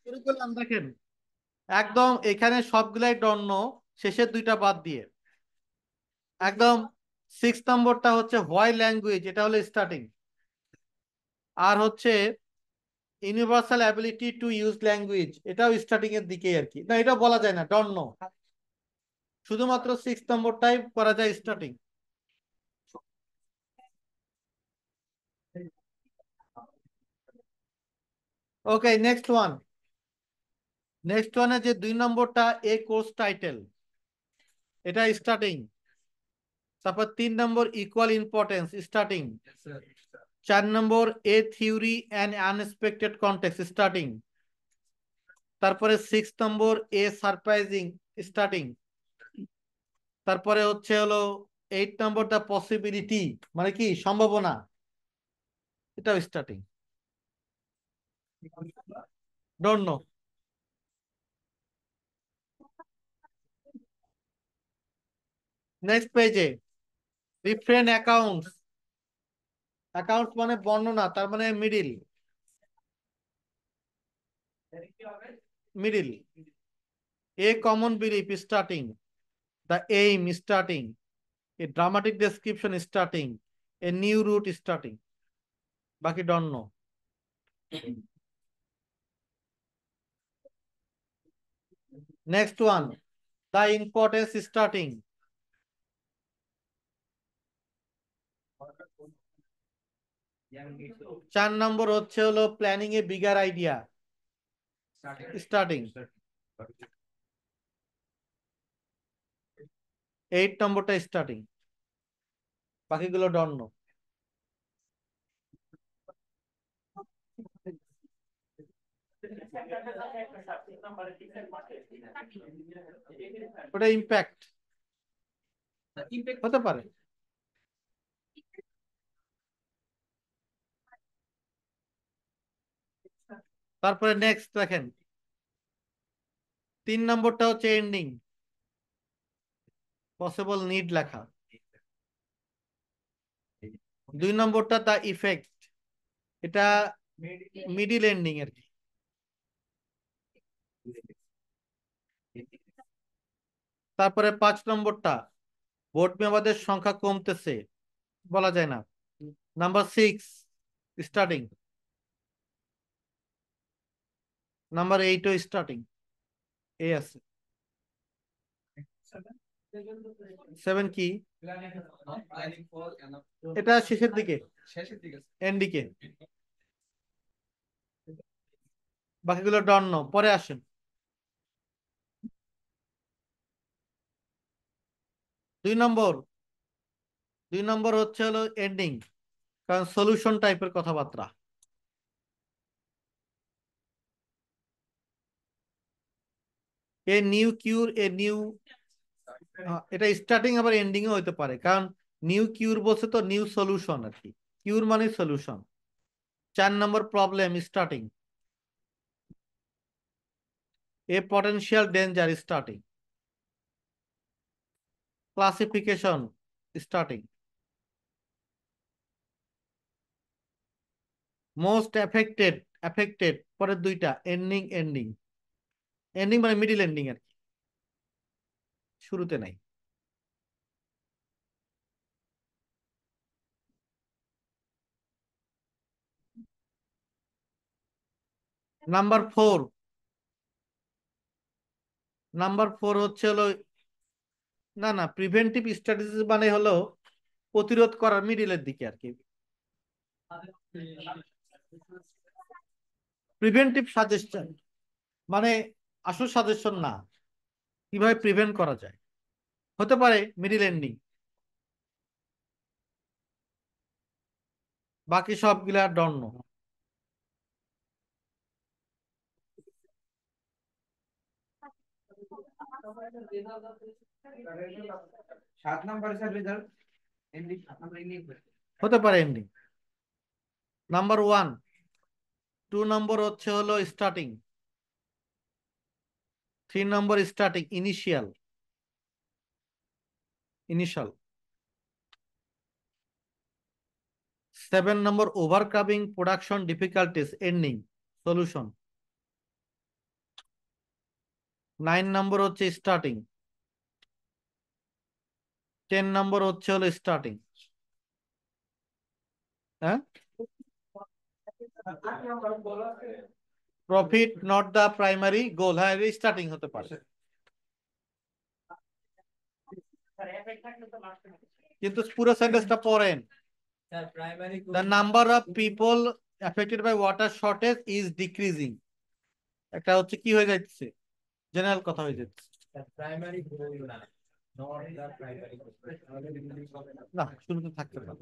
শুরু করলাম, দেখেন একদম এখানে সবগুলাই ডন্য, শেষের দুইটা বাদ দিয়ে। একদম 6 নম্বরটা হচ্ছে হোয়াই ল্যাঙ্গুয়েজ, এটা হলো স্টার্টিং। আর হচ্ছে universal ability to use language, এটাও স্টার্টিং এর দিকে আর কি, না এটা বলা যায় না, ডন্য। শুধুমাত্র 6 নম্বরটাই করা যায় starting. Okay, next one. Next ওয়ানে যে 2 নম্বরটা এ কোর্স টাইটেল, এটা স্টার্টিং। তারপর 3 নম্বর ইকুয়াল ইম্পর্টেন্স, স্টার্টিং। 4 নম্বর a theory and unexpected context, starting. তারপরে 6 নম্বর এ সারপ্রাইজিং, স্টার্টিং। তারপরে হচ্ছে হলো 8 নম্বর দা পসিবিলিটি, মানে কি সম্ভাবনা, এটাও স্টার্টিং। Don't know. নেক্সট পেজে ডিফারেন্ট অ্যাকাউন্টস। অ্যাকাউন্টস মানে বর্ণনা, তার মানে middle. Middle. A common belief, starting. The aim, starting. A dramatic description, starting. A new route, starting. বাকি don't know. Next one, the importance, starting. 4 নম্বর হচ্ছে হলো planning a bigger idea, starting. 8 নম্বরটা starting, বাকিগুলো ডন নো। ওটা impact হতে পারে। তারপরে নেক্সট দেখেন, 3 নম্বরটা হচ্ছে এন্ডিং, পসিবল নিড লেখা। 2 নম্বরটা দা ইফেক্ট, এটা মিডিল এন্ডিং আর কি। তারপরে 5 নম্বরটা ভোট মেয়াদের সংখ্যা কমতেছে, বলা যায় না। Number 6 starting. নাম্বার 8ও স্টার্টিং, এই আছে। 7 কি? এটা শেষের দিকে, এন্ডিকে। বাকিগুলো ডন নো, পরে আসেন। 2 নম্বর, 2 নম্বর হচ্ছে হলো এন্ডিং, কারণ সলিউশন টাইপের কথাবার্তা। এ নিউ কিউর, এ নিউ, এটা স্টার্টিং আবার এন্ডিং ও হতে পারে, কারণ নিউ কিউর বলছে তো নিউ সলিউশন আর কি, কিউর মানে সলিউশন। 4 নম্বর problem, starting. A potential danger, starting. Classification, starting. Most affected, affected পরের দুইটা এন্ডিং, এন্ডিং। এন্ডিং মানে মিডিল এন্ডিং আর কি, শুরুতে নাই। নাম্বার 4, নাম্বার 4 হচ্ছে হলো, না না, প্রিভেন্টিভ স্ট্র্যাটেজি মানে হলো প্রতিরোধ করার, মিডিলের দিকে আর কি। প্রিভেন্টিভ সাজেশন মানে আসল সাজেশন না, কিভাবে প্রিভেন্ট করা যায়, হতে পারে মিডিল এন্ডিং। বাকি সবগুলা ডন্য। হতে পারে এন্ডিং। নাম্বার 1, 2 নম্বর হচ্ছে হলো স্টার্টিং। 3 নম্বর স্টার্টিং, ইনিশিয়াল, ইনিশাল। 7 নম্বর overcoming production difficulties, ending, solution. 9 নম্বর হচ্ছে স্টার্টিং, 10 নম্বর হচ্ছে হলো স্টার্টিং। হ্যাঁ, profit not the primary goal, হ্যাঁ স্টার্টিং হতে পারে, কিন্তু পুরো সেন্টেন্সটা পড়েন। The number of people affected by water shortage is decreasing, একটা হচ্ছে কি হয়ে যাচ্ছে, জেনারেল কথা হয়ে যাচ্ছে। না, শুরুতে থাকতে পারে।